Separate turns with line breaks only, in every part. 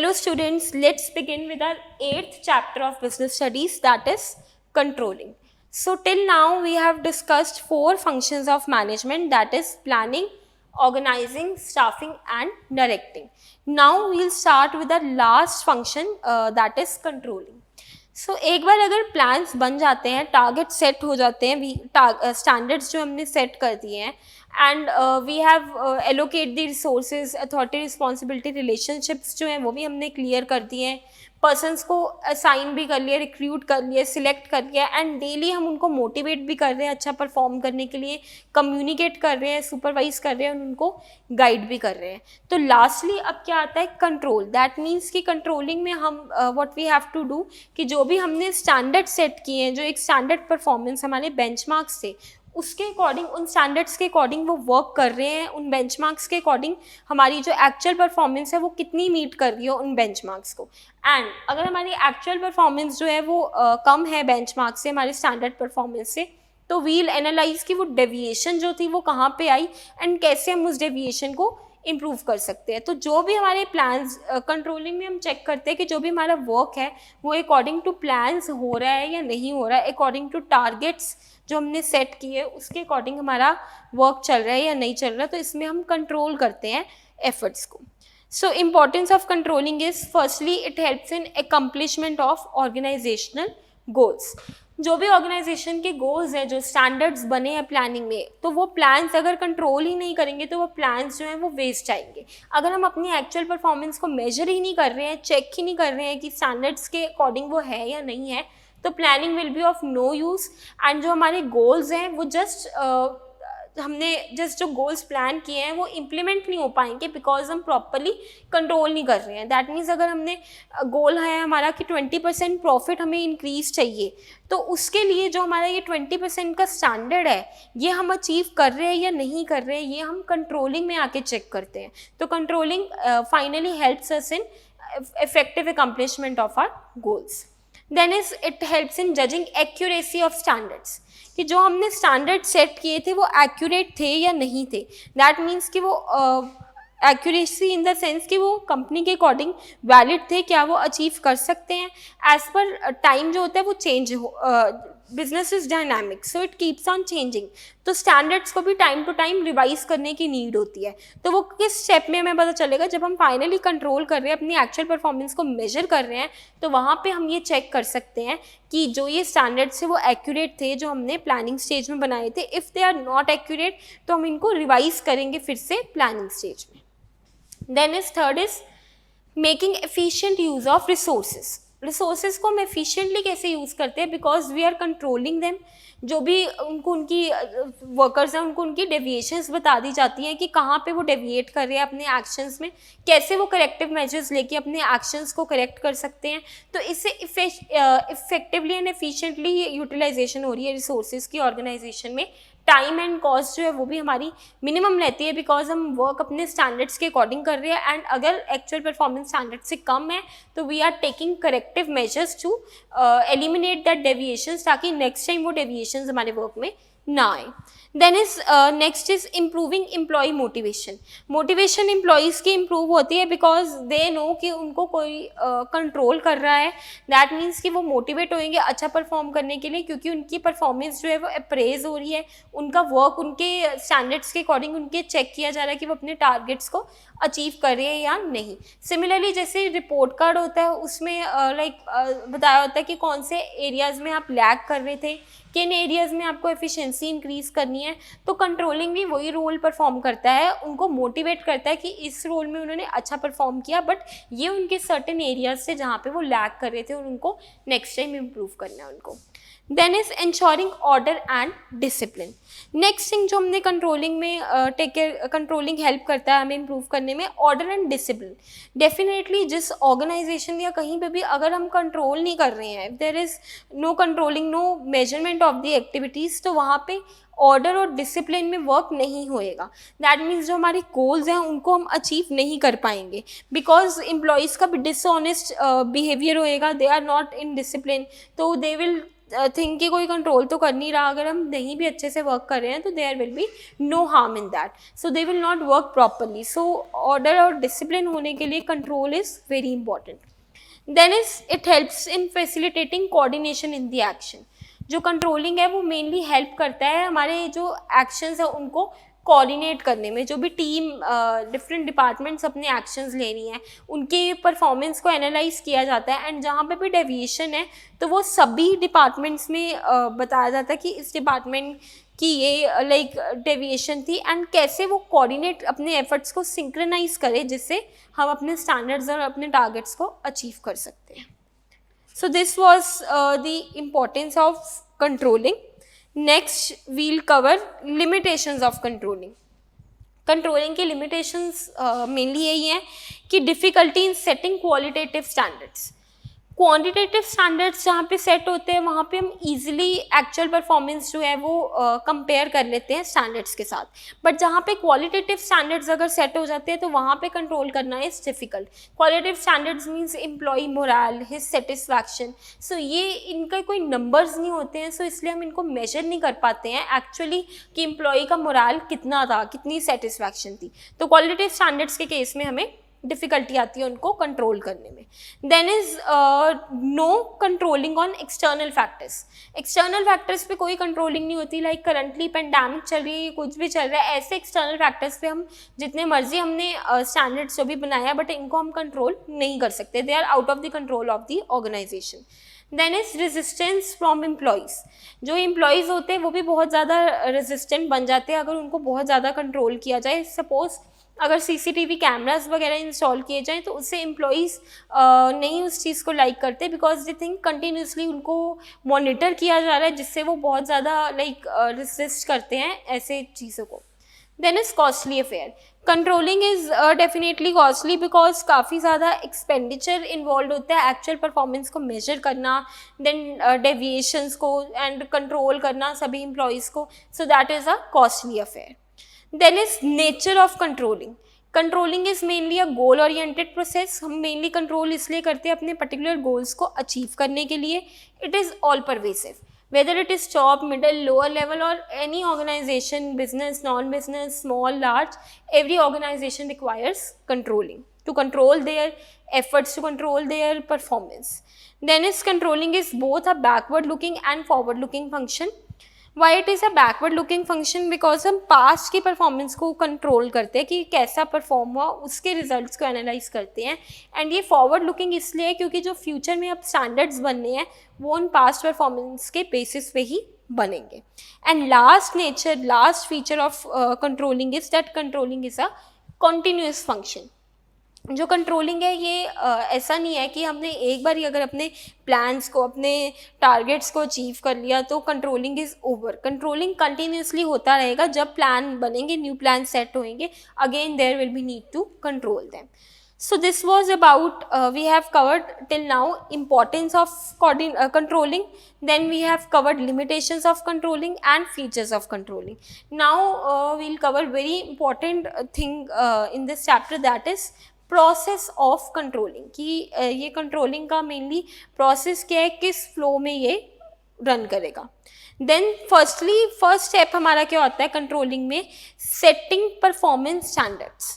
Hello students, let's begin with our 8th chapter of business studies, that is controlling. So till now we have discussed 4 functions of management, that is planning, organizing, staffing and directing. Now we'll start with the last function, that is controlling. सो एक बार अगर plans बन जाते हैं, target set हो जाते हैं, standards जो हमने सेट कर दिए हैं and we have allocate the resources, authority responsibility relationships जो हैं वो भी हमने क्लियर कर दिए हैं, पर्सनस को असाइन भी कर लिया, रिक्रूट कर लिया, सिलेक्ट कर लिया एंड डेली हम उनको मोटिवेट भी कर रहे हैं अच्छा परफॉर्म करने के लिए, कम्युनिकेट कर रहे हैं, सुपरवाइज कर रहे हैं और उनको गाइड भी कर रहे हैं. तो लास्टली अब क्या आता है, कंट्रोल. दैट मीन्स कि कंट्रोलिंग में हम what we have to do कि जो भी हमने स्टैंडर्ड सेट किए हैं, जो एक स्टैंडर्ड परफॉर्मेंस हमारे बेंचमार्क्स थे उसके अकॉर्डिंग, उन स्टैंडर्ड्स के अकॉर्डिंग वो वर्क कर रहे हैं, उन बेंचमार्क्स के अकॉर्डिंग हमारी जो एक्चुअल परफॉर्मेंस है वो कितनी मीट कर रही है उन बेंचमार्क्स को. एंड अगर हमारी एक्चुअल परफॉर्मेंस जो है वो कम है बेंचमार्क से, हमारे स्टैंडर्ड परफॉर्मेंस से, तो वील एनालाइज कि वो डेविएशन जो थी वो कहाँ पे आई एंड कैसे हम उस डेविएशन को इम्प्रूव कर सकते हैं. तो जो भी हमारे प्लान्स कंट्रोलिंग में हम चेक करते हैं कि जो भी हमारा वर्क है वो अकॉर्डिंग टू प्लान्स हो रहा है या नहीं हो रहा है, अकॉर्डिंग टू टारगेट्स जो हमने सेट किए उसके अकॉर्डिंग हमारा वर्क चल रहा है या नहीं चल रहा. तो इसमें हम कंट्रोल करते हैं एफर्ट्स को. So importance of controlling is, firstly it helps in accomplishment of organisational goals. जो भी ऑर्गेनाइजेशन के गोल्स हैं, जो स्टैंडर्ड्स बने हैं प्लानिंग में, तो वो प्लान्स अगर कंट्रोल ही नहीं करेंगे तो वो प्लान्स जो हैं वो वेस्ट आएंगे. अगर हम अपनी एक्चुअल परफॉर्मेंस को मेजर ही नहीं कर रहे हैं, चेक ही नहीं कर रहे हैं कि स्टैंडर्ड्स के अकॉर्डिंग वो है या नहीं है, तो planning will be of no use. And जो हमारे गोल्स हैं वो हमने जो गोल्स प्लान किए हैं वो इम्प्लीमेंट नहीं हो पाएंगे बिकॉज हम प्रॉपरली कंट्रोल नहीं कर रहे हैं. दैट मीन्स अगर हमने गोल है हमारा कि 20% प्रॉफिट हमें इंक्रीज चाहिए, तो उसके लिए जो हमारा ये 20% का स्टैंडर्ड है ये हम अचीव कर रहे हैं या नहीं कर रहे हैं, ये हम कंट्रोलिंग में आके चेक करते हैं. तो controlling finally helps us in effective accomplishment of our goals. Then is it helps in judging accuracy of standards, कि जो हमने स्टैंडर्ड सेट किए थे वो एक्यूरेट थे या नहीं थे. दैट मीन्स कि वो एक्यूरेसी इन द सेंस कि वो कंपनी के अकॉर्डिंग वैलिड थे, क्या वो अचीव कर सकते हैं. एज पर टाइम जो होता है वो चेंज हो, business is dynamic so it keeps on changing. तो स्टैंडर्ड्स को भी टाइम टू टाइम रिवाइज करने की नीड होती है. तो वो किस स्टेप में हमें पता चलेगा, जब हम फाइनली कंट्रोल कर रहे हैं, अपनी एक्चुअल परफॉर्मेंस को मेजर कर रहे हैं, तो वहाँ पे हम ये चेक कर सकते हैं कि जो ये स्टैंडर्ड्स थे वो एक्यूरेट थे जो हमने प्लानिंग स्टेज में बनाए थे. If they are not accurate तो हम इनको रिवाइज करेंगे फिर से प्लानिंग स्टेज में. Then is third is making efficient use of resources. Resources को हम एफिशिएंटली कैसे यूज़ करते हैं, because we are controlling them. जो भी उनकी वर्कर्स हैं उनको उनकी डेविएशंस बता दी जाती हैं कि कहाँ पे वो डेविएट कर रहे हैं अपने एक्शंस में, कैसे वो करेक्टिव मेजर्स लेके अपने एक्शंस को करेक्ट कर सकते हैं. तो इससे इफेक्टिवली एंड एफिशिएंटली यूटिलाइजेशन हो रही है रिसोर्सेज की ऑर्गेनाइजेशन में. टाइम एंड कॉस्ट जो है वो भी हमारी मिनिमम रहती है बिकॉज हम वर्क अपने स्टैंडर्ड्स के अकॉर्डिंग कर रहे हैं. एंड अगर एक्चुअल परफॉर्मेंस स्टैंडर्ड से कम है तो we are taking corrective measures to eliminate that deviations, ताकि नेक्स्ट टाइम वो डेविएशंस हमारे वर्क में ना आए. Then is next is improving employee motivation. Motivation employees की इम्प्रूव होती है बिकॉज दे नो कि उनको कोई कंट्रोल कर रहा है. दैट मीन्स कि वो मोटिवेट होंगे अच्छा परफॉर्म करने के लिए, क्योंकि उनकी परफॉर्मेंस जो है वो अप्रेज हो रही है, उनका वर्क उनके स्टैंडर्ड्स के अकॉर्डिंग उनके चेक किया जा रहा है कि वो अपने टारगेट्स को अचीव कर रहे हैं या नहीं. सिमिलरली जैसे रिपोर्ट कार्ड होता है उसमें बताया होता है कि कौन से एरियाज़ में आप लैग कर रहे थे, किन एरियाज़ में आपको एफिशिएंसी इंक्रीज़ करनी है. तो कंट्रोलिंग भी वही रोल परफॉर्म करता है, उनको मोटिवेट करता है कि इस रोल में उन्होंने अच्छा परफॉर्म किया, बट ये उनके सर्टेन एरियाज़ से जहाँ पे वो लैग कर रहे थे और उनको नेक्स्ट टाइम इम्प्रूव करना है उनको. Then is ensuring order and discipline. Next thing जो हमने कंट्रोलिंग में कंट्रोलिंग हेल्प करता है हमें इम्प्रूव करने में, ऑर्डर एंड डिसिप्लिन. डेफिनेटली जिस ऑर्गेनाइजेशन या कहीं पे भी अगर हम कंट्रोल नहीं कर रहे हैं, there is no controlling, no measurement of the activities, तो वहाँ पे ऑर्डर और डिसिप्लिन में वर्क नहीं होएगा. दैट मीन्स जो हमारे गोल्स हैं उनको हम अचीव नहीं कर पाएंगे बिकॉज एम्प्लॉयज़ का भी डिसऑनेस्ट बिहेवियर होएगा, they are not in discipline, तो दे विल थिंक कि कोई कंट्रोल तो कर नहीं रहा, अगर हम नहीं भी अच्छे से वर्क कर रहे हैं तो there will be no harm in that, so they will not work properly. So order और डिसिप्लिन होने के लिए control is very important. Then is it helps in facilitating coordination in the action. जो controlling है वो mainly help करता है हमारे जो एक्शंस है उनको कोऑर्डिनेट करने में. जो भी टीम डिफरेंट डिपार्टमेंट्स अपने एक्शंस ले रही हैं उनके परफॉर्मेंस को एनालाइज किया जाता है, एंड जहाँ पे भी डेविएशन है तो वो सभी डिपार्टमेंट्स में बताया जाता है कि इस डिपार्टमेंट की ये लाइक डेविएशन थी, एंड कैसे वो कोऑर्डिनेट अपने एफर्ट्स को सिंक्रोनाइज करें जिससे हम अपने स्टैंडर्ड्स और अपने टारगेट्स को अचीव कर सकते हैं. So this was the importance of controlling. Next we'll cover limitations of controlling. Controlling की limitations mainly यही हैं कि difficulty in setting qualitative standards. Quantitative standards जहाँ पे सेट होते हैं वहाँ पे हम इजीली एक्चुअल परफॉर्मेंस जो है वो कंपेयर कर लेते हैं स्टैंडर्ड्स के साथ, बट जहाँ पे क्वालिटेटिव स्टैंडर्ड्स अगर सेट हो जाते हैं तो वहाँ पे कंट्रोल करना is difficult. Qualitative standards means employ moral, his satisfaction. So ये इनका कोई नंबर्स नहीं होते हैं, सो इसलिए हम इनको मेजर नहीं कर पाते हैं एक्चुअली कि एम्प्लॉय का मोरल कितना था, कितनी सेटिस्फैक्शन थी. तो क्वालिटेटिव स्टैंडर्ड्स के केस में हमें डिफ़िकल्टी आती है उनको कंट्रोल करने में. Then is no controlling on external factors. External factors पे कोई कंट्रोलिंग नहीं होती. लाइक करंटली पेंडेमिक चल रही है, कुछ भी चल रहा है, ऐसे एक्सटर्नल फैक्टर्स पे हम जितने मर्जी हमने स्टैंडर्ड्स जो भी बनाया बट इनको हम कंट्रोल नहीं कर सकते. They are out of the control of the organisation. Then is resistance from employees. जो एम्प्लॉयज़ होते हैं वो भी बहुत ज़्यादा रेजिस्टेंट बन जाते हैं अगर उनको बहुत ज़्यादा कंट्रोल किया जाए. सपोज अगर सीसीटीवी कैमरास वगैरह इंस्टॉल किए जाएँ तो उससे एम्प्लॉयज़ नहीं उस चीज़ को लाइक करते, बिकॉज दे थिंक कंटिन्यूसली उनको मॉनिटर किया जा रहा है, जिससे वो बहुत ज़्यादा लाइक रेसिस्ट करते हैं ऐसे चीज़ों को. Then is costly affair. Controlling is definitely costly because काफ़ी ज़्यादा एक्सपेंडिचर इन्वॉल्व होता है एक्चुअल परफॉर्मेंस को मेजर करना, देन डेविएशंस को एंड कंट्रोल करना सभी एम्प्लॉयज़ को. So that is a costly affair. Then is nature of controlling. Controlling is mainly a goal oriented process. हम mainly control इसलिए करते हैं अपने particular goals को achieve करने के लिए. It is all pervasive. Whether it is top, middle, lower level or any organization, business, non-business, small, large, every organization requires controlling to control their efforts, to control their performance. Then is controlling is both a backward looking and forward looking function. Why it is a backward looking function because हम past की performance को control करते हैं कि कैसा perform हुआ, उसके results को एनालाइज करते हैं. एंड ये फॉरवर्ड लुकिंग इसलिए क्योंकि जो फ्यूचर में अब स्टैंडर्ड्स बनने हैं वो उन पास्ट परफॉर्मेंस के बेसिस पे ही बनेंगे. And last feature of controlling is that controlling is a continuous function. जो कंट्रोलिंग है ये ऐसा नहीं है कि हमने एक बार ही अगर अपने प्लान्स को, अपने टारगेट्स को अचीव कर लिया तो controlling is over. Controlling continuously होता रहेगा. जब प्लान बनेंगे, न्यू प्लान सेट होंगे, again there will be need to control them. So this was about we have covered till now importance of controlling. Then we have covered limitations of controlling and features of controlling. Now we'll cover very important thing in this chapter, that is process of controlling. कि ये controlling का mainly process क्या है, किस flow में ये run करेगा. Then first step हमारा क्या होता है कंट्रोलिंग में, setting performance standards.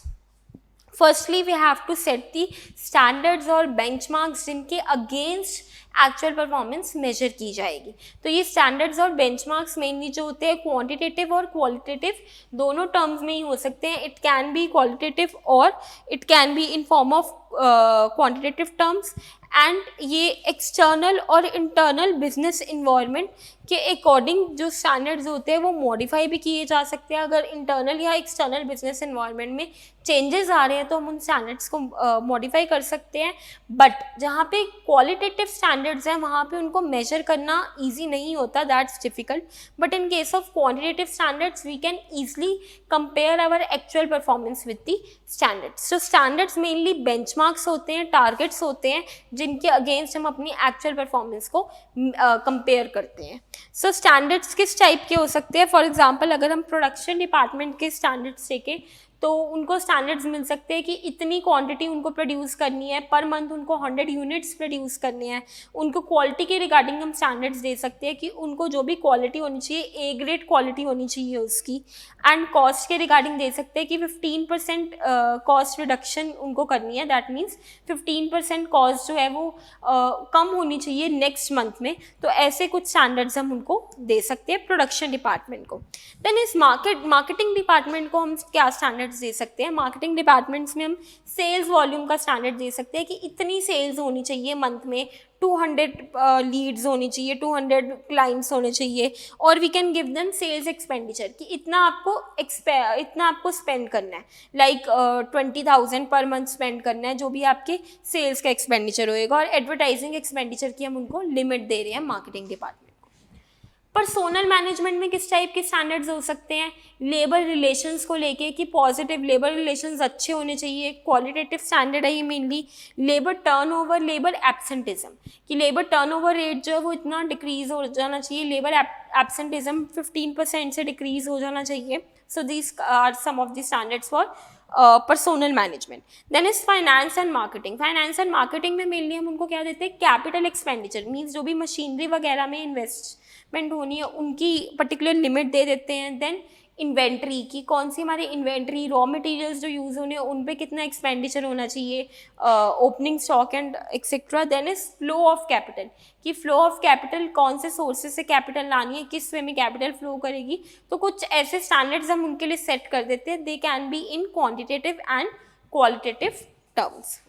Firstly we have to set the standards और बेंचमार्क्स जिनके अगेंस्ट एक्चुअल परफॉर्मेंस मेजर की जाएगी. तो ये स्टैंडर्ड्स और बेंचमार्क्स मेनली जो होते हैं क्वांटिटेटिव और क्वालिटेटिव दोनों टर्म्स में ही हो सकते हैं. इट कैन बी क्वालिटेटिव और it can be in form of quantitative terms. And ये एक्सटर्नल और इंटरनल बिजनेस इन्वायरमेंट के अकॉर्डिंग जो स्टैंडर्ड्स होते हैं वो मॉडिफाई भी किए जा सकते हैं. अगर इंटरनल या एक्सटर्नल बिजनेस इन्वायरमेंट में चेंजेस आ रहे हैं तो हम उन स्टैंडर्ड्स को मॉडिफाई कर सकते हैं. बट जहाँ पे क्वालिटेटिव स्टैंडर्ड्स हैं वहाँ पे उनको मेजर करना ईजी नहीं होता, that's difficult. But in case of quantitative standards we can easily compare our actual performance with the standards. So standards mainly benchmarks होते हैं, टारगेट्स होते हैं जिनके अगेंस्ट हम अपनी एक्चुअल परफॉर्मेंस को कंपेयर करते हैं. सो स्टैंडर्ड्स किस टाइप के हो सकते हैं. फॉर एग्जांपल अगर हम प्रोडक्शन डिपार्टमेंट के स्टैंडर्ड्स देखें तो उनको स्टैंडर्ड्स मिल सकते हैं कि इतनी क्वांटिटी उनको प्रोड्यूस करनी है, पर मंथ उनको 100 यूनिट्स प्रोड्यूस करने हैं। उनको क्वालिटी के रिगार्डिंग हम स्टैंडर्ड्स दे सकते हैं कि उनको जो भी क्वालिटी होनी चाहिए ए ग्रेड क्वालिटी होनी चाहिए उसकी। एंड कॉस्ट के रिगार्डिंग दे सकते हैं कि 15% कॉस्ट रिडक्शन उनको करनी है, दैट मीन्स 15% कॉस्ट जो है वो कम होनी चाहिए नेक्स्ट मंथ में। तो ऐसे कुछ स्टैंडर्ड्स हम उनको दे सकते हैं प्रोडक्शन डिपार्टमेंट को। देन इस मार्केटिंग डिपार्टमेंट को हम क्या स्टैंडर्ड्स दे सकते हैं? मार्केटिंग डिपार्टमेंट्स में हम सेल्स वॉल्यूम का स्टैंडर्ड दे सकते हैं कि इतनी सेल्स होनी चाहिए मंथ में, 200 लीड्स होनी चाहिए, 200 क्लाइंट्स होने चाहिए। और we can give them sales expenditure कि इतना आपको स्पेंड करना है, लाइक 20,000 पर मंथ स्पेंड करना है, जो भी आपके सेल्स का एक्सपेंडिचर होएगा। और एडवर्टाइजिंग एक्सपेंडिचर की हम उनको लिमिट दे रहे हैं मार्केटिंग डिपार्टमेंट। पर्सोनल मैनेजमेंट में किस टाइप के स्टैंडर्ड्स हो सकते हैं? लेबर रिलेशंस को लेके कि पॉजिटिव लेबर रिलेशंस अच्छे होने चाहिए, क्वालिटेटिव स्टैंडर्ड है ये mainly. Labour turnover, labour absenteeism कि लेबर टर्नओवर रेट जो है वो इतना डिक्रीज हो जाना चाहिए, लेबर एब्सेंटिज्म 15% से डिक्रीज हो जाना चाहिए। So these are some of the standards for personnel management. Then is finance and marketing. Finance and marketing में मेनली हम उनको क्या देते हैं? कैपिटल एक्सपेंडिचर, मीन्स जो भी मशीनरी वगैरह में इन्वेस्टमेंट होनी है उनकी पर्टिकुलर लिमिट दे देते हैं। देन इन्वेंट्री की कौन सी हमारी इन्वेंट्री, रॉ मटेरियल्स जो यूज़ होने हैं उन पे कितना एक्सपेंडिचर होना चाहिए, opening stock and etcetera. Then is flow of capital कि फ्लो ऑफ कैपिटल कौन से सोर्सेज से कैपिटल लानी है, किस वे में कैपिटल फ्लो करेगी। तो कुछ ऐसे स्टैंडर्ड्स हम उनके लिए सेट कर देते हैं। They can be in quantitative and qualitative terms.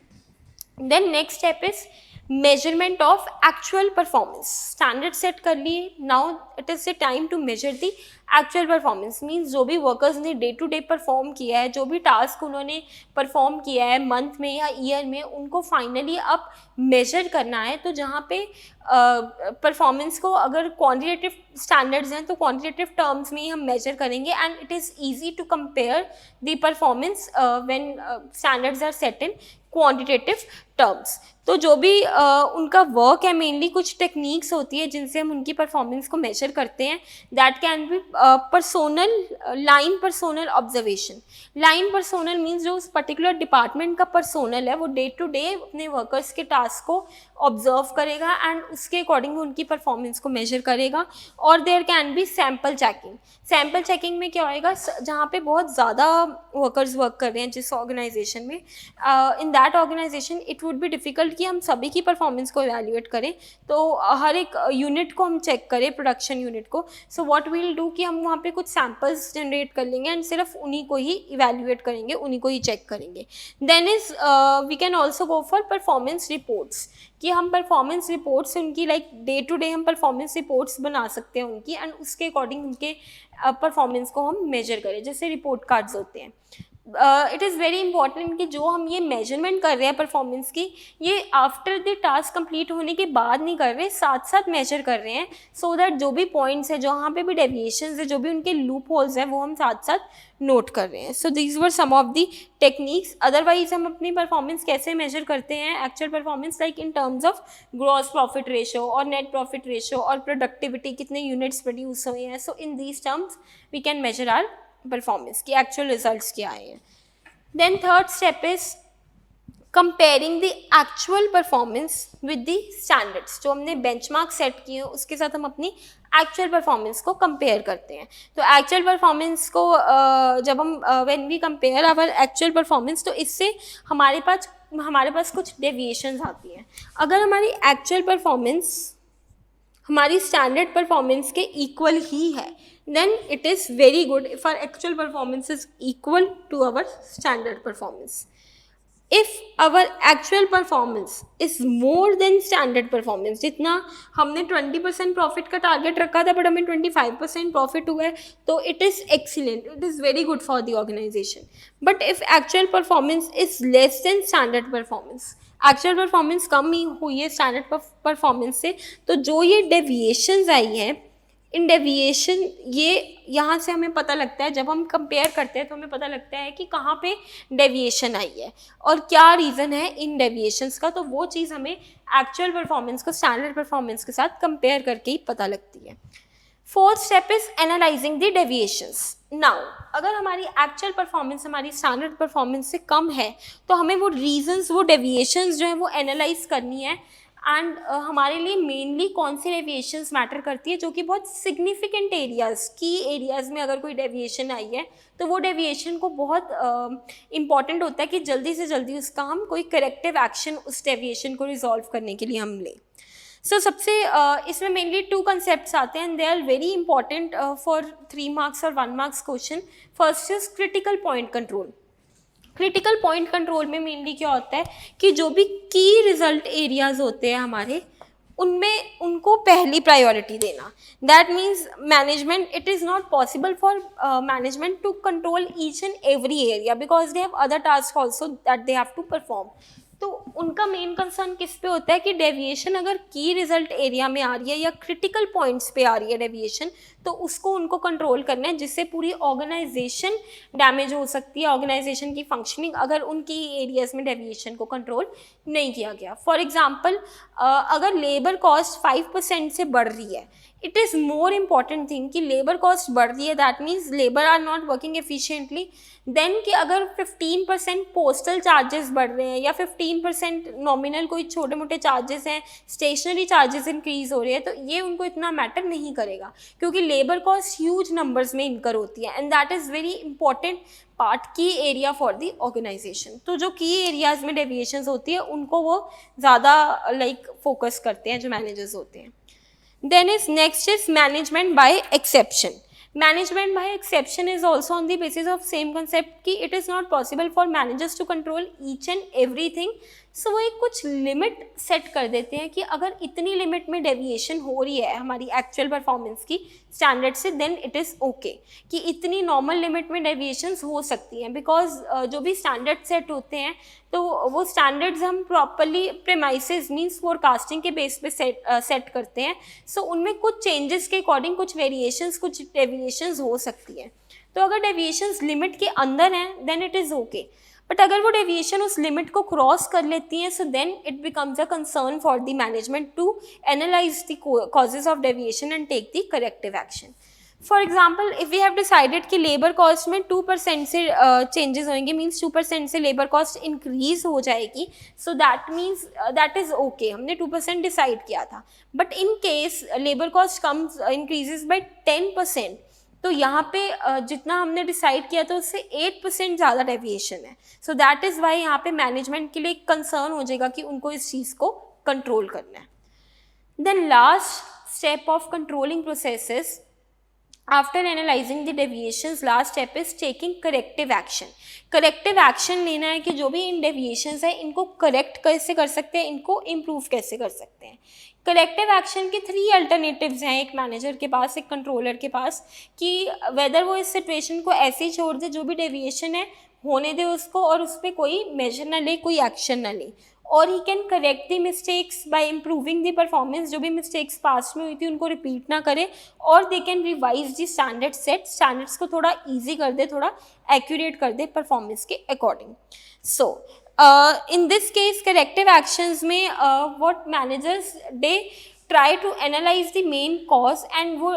Then next step is measurement of actual performance. Standard set कर लिए, now it is the time to measure the actual performance. Means जो भी वर्कर्स ने day to day perform किया है, जो भी task उन्होंने परफॉर्म किया है मंथ में या ईयर में, उनको फाइनली अब मेजर करना है। तो जहाँ पे परफॉर्मेंस को अगर क्वान्टिटेटिव स्टैंडर्ड्स हैं तो क्वान्टिटेटिव टर्म्स में ही हम मेजर करेंगे। And it is easy to compare the performance when standards are set in quantitative terms. तो जो भी उनका वर्क है, मेनली कुछ टेक्निक्स होती है जिनसे हम उनकी परफॉर्मेंस को मेजर करते हैं। That can be personal, line personal observation. Line personnel means जो उस पर्टिकुलर डिपार्टमेंट का पर्सोनल है वो डे टू डे अपने वर्कर्स के टास्क को ऑब्जर्व करेगा एंड उसके अकॉर्डिंग उनकी परफॉर्मेंस को मेजर करेगा। और there can be sample checking. Sample checking में क्या होएगा, जहाँ पे बहुत ज़्यादा वर्कर्स वर्क कर रहे हैं जिस ऑर्गेनाइजेशन में, in that organisation it would be difficult कि हम सभी की परफॉर्मेंस को इवैल्यूएट करें। तो हर एक यूनिट को हम चेक करें, प्रोडक्शन यूनिट को। So what we will do कि हम वहाँ पे कुछ सैम्पल्स जनरेट कर लेंगे एंड सिर्फ उन्हीं को ही इवैल्यूएट करेंगे, उन्हीं को ही चेक करेंगे। Then is we can also go for performance reports कि हम परफॉर्मेंस रिपोर्ट्स उनकी लाइक डे टू डे हम परफॉर्मेंस रिपोर्ट्स बना सकते हैं उनकी, एंड उसके अकॉर्डिंग उनके परफॉर्मेंस को हम मेजर करें, जैसे रिपोर्ट कार्ड्स होते हैं। इट इज़ वेरी इंपॉर्टेंट कि जो हम ये मेजरमेंट कर रहे हैं परफॉर्मेंस की, ये आफ्टर द टास्क कंप्लीट होने के बाद नहीं कर रहे, साथ साथ मेजर कर रहे हैं। सो दैट जो भी पॉइंट्स है, जहाँ पे भी डेविएशंस है, जो भी उनके लूप होल्स हैं, वो हम साथ साथ नोट कर रहे हैं। So these were some of the techniques. Otherwise हम अपनी परफॉर्मेंस कैसे मेजर करते हैं actual performance, like in terms of gross profit ratio और नेट प्रॉफिट रेशो और प्रोडक्टिविटी, कितने यूनिट्स प्रोड्यूस हुए हैं। So in these terms we can measure our performance की एक्चुअल रिजल्ट्स क्या आए हैं। Then third step is comparing the actual performance with the standards. जो हमने बेंचमार्क सेट किए हैं उसके साथ हम अपनी एक्चुअल परफॉर्मेंस को कंपेयर करते हैं। तो एक्चुअल परफॉर्मेंस को जब हम when we compare our actual performance, तो इससे हमारे पास कुछ डेविएशंस आती हैं। अगर हमारी एक्चुअल परफॉर्मेंस हमारी स्टैंडर्ड परफॉर्मेंस के इक्वल ही है, then it is very good if our actual performance is equal to our standard performance. If our actual performance is more than standard performance, जितना हमने 20% प्रॉफिट का टारगेट रखा था but हमें 25% profit हुआ है, तो it is excellent, it is very good for the organisation. But if actual performance is less than standard performance, actual performance कम ही हुई है स्टैंडर्ड परफॉर्मेंस से, तो जो ये डेविएशंस आई हैं, इन डेविएशन, ये यहाँ से हमें पता लगता है, जब हम कंपेयर करते हैं तो हमें पता लगता है कि कहाँ पे डेविएशन आई है और क्या रीज़न है इन डेविएशंस का। तो वो चीज़ हमें एक्चुअल परफॉर्मेंस को स्टैंडर्ड परफॉर्मेंस के साथ कंपेयर करके ही पता लगती है। Fourth step is analysing the deviations. Now अगर हमारी एक्चुअल परफॉर्मेंस हमारी स्टैंडर्ड परफॉर्मेंस से कम है तो हमें वो रीजंस, वो डेविएशंस जो है वो एनालाइज करनी है. एंड हमारे लिए मेनली कौन सी डेविएशंस मैटर करती है, जो कि बहुत सिग्निफिकेंट एरियाज़, की एरियाज़ में अगर कोई डेविएशन आई है तो वो डेविएशन को बहुत इम्पॉर्टेंट होता है कि जल्दी से जल्दी उसका हम कोई करेक्टिव एक्शन उस डेविएशन को रिजॉल्व करने के लिए हम लें. सो सबसे इसमें मेनली 2 कंसेप्ट्स आते हैं and they are very important for 3 marks और 1 marks question. First is critical point control. Critical point control में मेनली क्या होता है कि जो भी की रिजल्ट एरियाज होते हैं हमारे, उनमें उनको पहली प्रायोरिटी देना. That means management, it is not possible for management to control each and every area because they have other task also that they have to perform. तो उनका मेन कंसर्न किस पे होता है कि डेविएशन अगर की रिजल्ट एरिया में आ रही है या क्रिटिकल पॉइंट्स पे आ रही है डेविएशन, तो उसको उनको कंट्रोल करना है, जिससे पूरी ऑर्गेनाइजेशन डैमेज हो सकती है, ऑर्गेनाइजेशन की फंक्शनिंग, अगर उनकी एरियाज में डेविएशन को कंट्रोल नहीं किया गया. फॉर एग्जांपल अगर लेबर कॉस्ट 5% से बढ़ रही है, it is more important thing कि लेबर कॉस्ट बढ़ रही है, that means labour are not working efficiently. Then कि अगर 15% पोस्टल चार्जेस बढ़ रहे हैं या 15% नॉमिनल कोई छोटे मोटे चार्जेस हैं, स्टेशनरी चार्जेस इंक्रीज हो रहे हैं, तो ये उनको इतना मैटर नहीं करेगा क्योंकि लेबर कॉस्ट ह्यूज नंबर्स में इनकर होती है and that is very important part की एरिया फॉर दी ऑर्गेनाइजेशन. तो जो की एरियाज में डेविएशंस होती है उनको वो ज़्यादा फोकस करते हैं जो मैनेजर्स होते हैं. Then is next is management by exception. Management by exception is also on the basis of same concept कि it is not possible for managers to control each and everything. सो वो एक कुछ limit set कर देते हैं कि अगर इतनी लिमिट में डेविएशन हो रही है हमारी एक्चुअल परफॉर्मेंस की स्टैंडर्ड से, देन इट इज़ ओके कि इतनी नॉर्मल लिमिट में डेविएशंस हो सकती हैं. बिकॉज जो भी स्टैंडर्ड सेट होते हैं तो वो स्टैंडर्ड्स हम प्रॉपरली प्रेमाइसेस मीन्स फोरकास्टिंग के बेस पे सेट करते हैं. सो उनमें कुछ चेंजेस के अकॉर्डिंग कुछ वेरिएशंस, कुछ डेविएशंस हो सकती हैं. तो अगर डेविएशंस लिमिट के अंदर हैं then it is okay. But अगर वो डेविएशन उस लिमिट को क्रॉस कर लेती हैं, so then it becomes a concern for the management to analyse the causes of deviation and take the corrective action. For example if we have decided कि labour cost में 2% से changes होंगे, means 2% से labour cost increase हो जाएगी, so that means that is okay, हमने 2% decide किया था. But in case labour cost comes increases by 10%, तो यहाँ पे जितना हमने डिसाइड किया था उससे 8% ज़्यादा डेविएशन है. सो दैट इज़ वाई यहाँ पे मैनेजमेंट के लिए एक कंसर्न हो जाएगा कि उनको इस चीज़ को कंट्रोल करना है. Then last step of controlling processes after analysing the deviations, last step is taking corrective action. Corrective action लेना है कि जो भी इन डेविएशंस है इनको करेक्ट कैसे कर सकते हैं, इनको इम्प्रूव कैसे कर सकते हैं. करेक्टिव एक्शन के 3 अल्टरनेटिव्स हैं एक मैनेजर के पास, एक कंट्रोलर के पास, कि वेदर वो इस सिचुएशन को ऐसे ही छोड़ दे, जो भी डेविएशन है होने दे उसको और उस पर कोई मेजर ना ले, कोई एक्शन ना ले, और he can correct the mistakes bye improving the performance. जो भी मिस्टेक्स पास्ट में हुई थी उनको रिपीट ना करे, और they can revise the standard set, standards को थोड़ा ईजी कर दे, थोड़ा एक्यूरेट कर दे परफॉर्मेंस के according. So in this case corrective actions में what managers they try to analyze the main cause and वो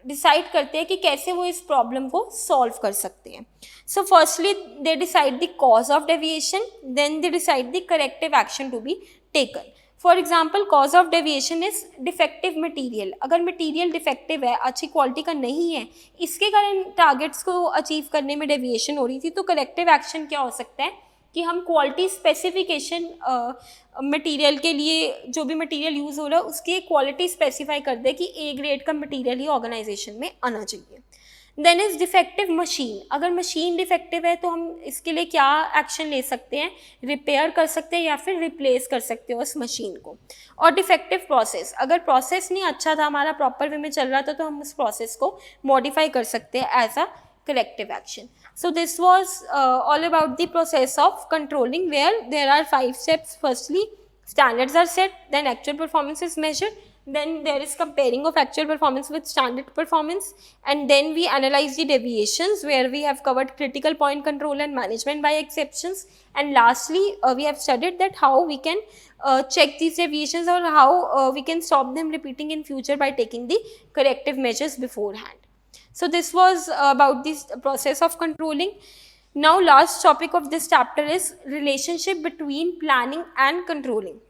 डिसाइड करते हैं कि कैसे वो इस प्रॉब्लम को सॉल्व कर सकते हैं. So firstly they decide the cause of deviation, then they decide the corrective action to be taken. For example cause of deviation is defective material. अगर मटीरियल डिफेक्टिव है, अच्छी क्वालिटी का नहीं है, इसके कारण टारगेट्स को अचीव करने में डेविएशन हो रही थी, तो करेक्टिव एक्शन क्या हो सकता है कि हम क्वालिटी स्पेसिफिकेशन मटेरियल के लिए, जो भी मटेरियल यूज़ हो रहा है उसकी क्वालिटी स्पेसिफाई कर दे कि ए ग्रेड का मटेरियल ही ऑर्गेनाइजेशन में आना चाहिए. Then is defective machine. अगर मशीन डिफेक्टिव है तो हम इसके लिए क्या एक्शन ले सकते हैं, रिपेयर कर सकते हैं या फिर रिप्लेस कर सकते हो उस मशीन को. और डिफेक्टिव प्रोसेस, अगर प्रोसेस नहीं अच्छा था, हमारा प्रॉपर वे में चल रहा था, तो हम उस प्रोसेस को मॉडिफाई कर सकते हैं as a corrective action. So this was all about the process of controlling, where there are 5 steps. Firstly, standards are set, then actual performance is measured, Then there is comparing of actual performance with standard performance, and then we analyze the deviations where we have covered critical point control and management by exceptions, and lastly we have studied that how we can check these deviations or how we can stop them repeating in future by taking the corrective measures beforehand. So this was about this process of controlling. Now last topic of this chapter is relationship between planning and controlling.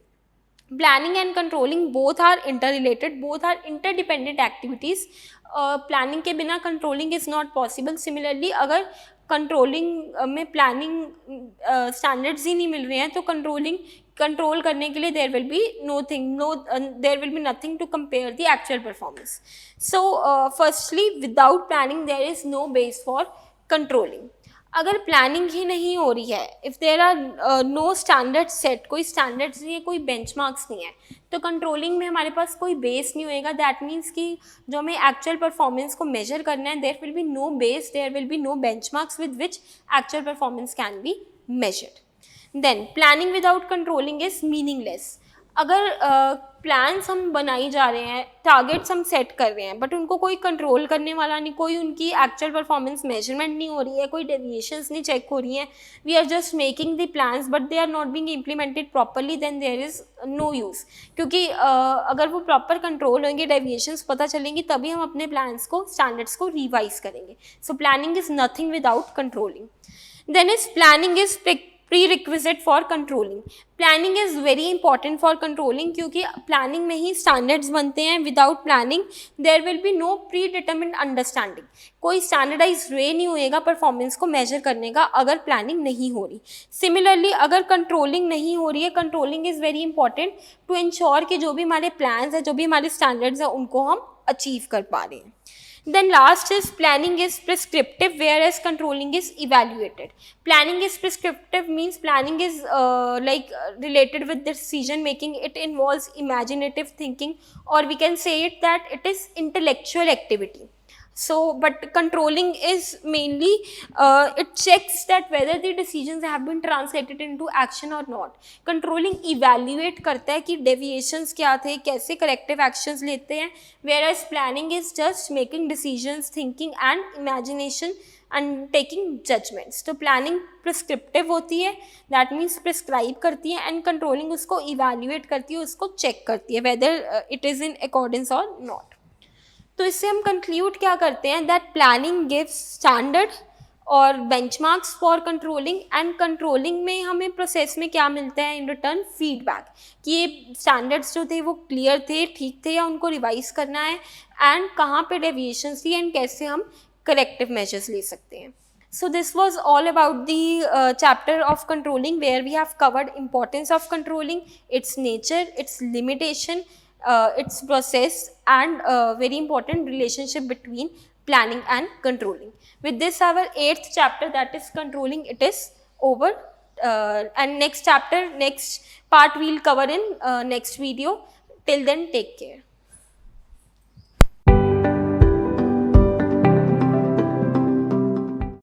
Planning and controlling both are interrelated, both are interdependent activities. Planning के बिना controlling is not possible. Similarly अगर controlling में planning standards ही नहीं मिल रहे हैं तो controlling control करने के लिए there will be there will be nothing to compare the actual performance. So firstly, without planning there is no base for controlling. अगर प्लानिंग ही नहीं हो रही है, if there are no standard set, कोई स्टैंडर्ड्स नहीं है, कोई बेंचमार्क्स नहीं है, तो कंट्रोलिंग में हमारे पास कोई बेस नहीं होएगा. दैट मीन्स कि जो हमें एक्चुअल परफॉर्मेंस को मेजर करना है, there will be no base, there will be no benchmarks with which actual performance can be measured. Then planning without controlling is meaningless. अगर प्लान्स हम बनाई जा रहे हैं, टारगेट्स हम सेट कर रहे हैं, बट उनको कोई कंट्रोल करने वाला नहीं, कोई उनकी एक्चुअल परफॉर्मेंस मेजरमेंट नहीं हो रही है, कोई डेविएशंस नहीं चेक हो रही हैं, we are just making the plans but they are not being implemented properly, then there is no use. क्योंकि अगर वो प्रॉपर कंट्रोल होंगे, डेविएशंस पता चलेंगी, तभी हम अपने प्लान्स को, स्टैंडर्ड्स को रिवाइज करेंगे. So planning is nothing without controlling. Then is planning is prerequisite for controlling. Planning is very important for controlling क्योंकि planning में ही standards बनते हैं. Without planning there will be no predetermined understanding. कोई standardized way नहीं होएगा performance को measure करने का अगर planning नहीं हो रही. Similarly अगर controlling नहीं हो रही है, controlling is very important to ensure कि जो भी हमारे plans हैं, जो भी हमारे standards हैं, उनको हम achieve कर पा रहे हैं. Then last is planning is prescriptive whereas controlling is evaluated. Planning is prescriptive means planning is related with decision making. It involves imaginative thinking, or we can say it that it is intellectual activity. So but controlling is mainly it checks that whether the decisions have been translated into action or not. Controlling evaluate करता है कि deviations क्या थे, कैसे corrective actions लेते हैं, whereas planning is just making decisions, thinking and imagination and taking judgments. तो planning prescriptive होती है, that means prescribe करती है, and controlling उसको evaluate करती है, उसको check करती है whether it is in accordance or not. तो इससे हम कंक्लूड क्या करते हैं, दैट प्लानिंग गिव्स स्टैंडर्ड और benchmarks for controlling, and controlling में हमें प्रोसेस में क्या मिलता है इन रिटर्न, फीडबैक, कि ये स्टैंडर्ड्स जो थे वो क्लियर थे, ठीक थे, या उनको रिवाइज करना है, एंड कहाँ पे डेविएशंस थी एंड कैसे हम करेक्टिव मेजर्स ले सकते हैं. So this was all about the chapter of controlling, where we have covered importance of controlling, its nature, its limitation, its process, and very important relationship between planning and controlling. With this our 8th chapter, that is controlling, it is over, and next part we'll cover in next video. Till then, take care.